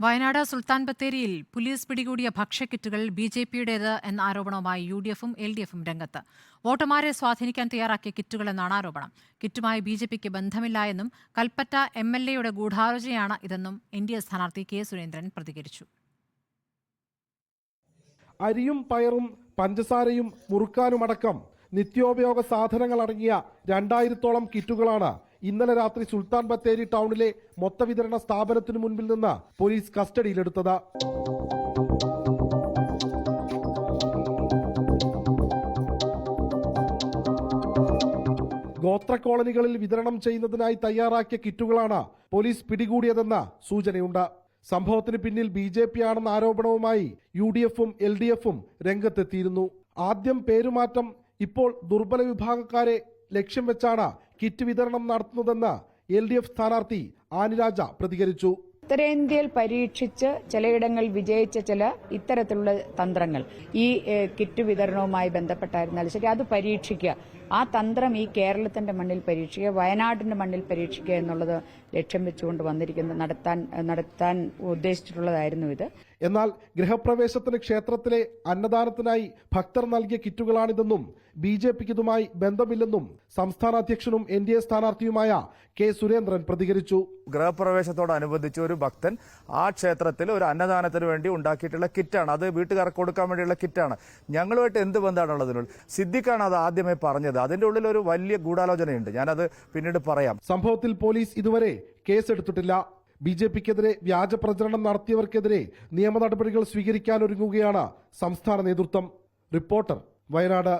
വയനാട് സുൽത്താൻ ബത്തേരിയിൽ പോലീസ് പിടികൂടിയ ഭക്ഷ്യക്കിറ്റുകൾ ബിജെപിയുടേത് എന്ന ആരോപണവുമായി യുഡിഎഫും എൽഡിഎഫും രംഗത്ത്. വോട്ടർമാരെ സ്വാധീനിക്കാൻ തയ്യാറാക്കിയ കിറ്റുകളെന്നാണ് ആരോപണം. കിറ്റുമായി ബിജെപിക്ക് ബന്ധമില്ല എന്നും കൽപ്പറ്റ എംഎൽഎയുടെ ഗൂഢാലോചനയാണ് ഇതെന്നും എൻഡിഎ സ്ഥാനാർത്ഥി കെ സുരേന്ദ്രൻ പ്രതികരിച്ചു. അരിയും പയറും പഞ്ചസാരയും മുറുക്കാനുമടക്കം നിത്യോപയോഗ സാധനങ്ങൾ അടങ്ങിയ 2000-ഓളം കിറ്റുകളാണ് ഇന്നലെ രാത്രി സുൽത്താൻ ബത്തേരി ടൗണിലെ മൊത്തവിതരണ സ്ഥാപനത്തിനു മുൻപിൽ നിന്ന് പോലീസ് കസ്റ്റഡിയിലെടുത്തത്. ഗോത്ര കോളനികളിൽ വിതരണം ചെയ്യുന്നതിനായി തയ്യാറാക്കിയ കിറ്റുകളാണ് പോലീസ് പിടികൂടിയതെന്ന സൂചനയുണ്ട്. സംഭവത്തിന് പിന്നിൽ ബിജെപി ആണെന്ന ആരോപണവുമായി യുഡിഎഫും എൽഡിഎഫും രംഗത്തെത്തിയിരുന്നു. ആദ്യം പേരുമാറ്റം, ഇപ്പോൾ ദുർബല വിഭാഗക്കാരെ ലക്ഷ്യം വെച്ചാണ് കിറ്റ് വിതരണം നടത്തുന്നതെന്ന് എൽഡിഎഫ് സ്ഥാനാർത്ഥി ആനിരാജ പ്രതികരിച്ചു. ഉത്തരേന്ത്യയിൽ പരീക്ഷിച്ച് ചിലയിടങ്ങളിൽ വിജയിച്ച ചില ഇത്തരത്തിലുള്ള തന്ത്രങ്ങൾ ഈ കിറ്റ് വിതരണവുമായി ബന്ധപ്പെട്ടായിരുന്നാലും ശരി, അത് പരീക്ഷിക്കുക. ആ തന്ത്രം ഈ കേരളത്തിന്റെ മണ്ണിൽ പരീക്ഷിക്കുക, വയനാടിന്റെ മണ്ണിൽ പരീക്ഷിക്കുക എന്നുള്ളത് ലക്ഷ്യം വെച്ചുകൊണ്ട് നടത്താൻ ഉദ്ദേശിച്ചിട്ടുള്ളതായിരുന്നു ഇത്. എന്നാൽ ഗൃഹപ്രവേശത്തിന് ക്ഷേത്രത്തിലെ അന്നദാനത്തിനായി ഭക്തർ നൽകിയ കിറ്റുകളാണിതെന്നും ബിജെപിക്ക് ഇതുമായി ബന്ധമില്ലെന്നും സംസ്ഥാന അധ്യക്ഷനും എൻഡിഎ സ്ഥാനാർത്ഥിയുമായ കെ സുരേന്ദ്രൻ പ്രതികരിച്ചു. ഗൃഹപ്രവേശത്തോടനുബന്ധിച്ച് ഒരു ഭക്തൻ ആ ക്ഷേത്രത്തിൽ ഒരു അന്നദാനത്തിന് വേണ്ടി ഉണ്ടാക്കിയിട്ടുള്ള കിറ്റാണ്. അത് വീട്ടുകാർക്ക് കൊടുക്കാൻ വേണ്ടിയുള്ള കിറ്റാണ്. ഞങ്ങളുമായിട്ട് എന്ത് ബന്ധമാണുള്ളതിനുള്ള? സിദ്ദിഖാണ് അത് ആദ്യമേ പറഞ്ഞത്. അതിന്റെ ഉള്ളിൽ ഒരു വലിയ ഗൂഢാലോചനയുണ്ട്. ഞാനത് പിന്നീട് പറയാം. സംഭവത്തിൽ പോലീസ് ഇതുവരെ കേസെടുത്തിട്ടില്ല. ബിജെപിക്കെതിരെ വ്യാജ പ്രചരണം നടത്തിയവർക്കെതിരെ നിയമ നടപടികൾ സ്വീകരിക്കാനൊരുങ്ങുകയാണ് സംസ്ഥാന നേതൃത്വം. റിപ്പോർട്ടർ, വയനാട്.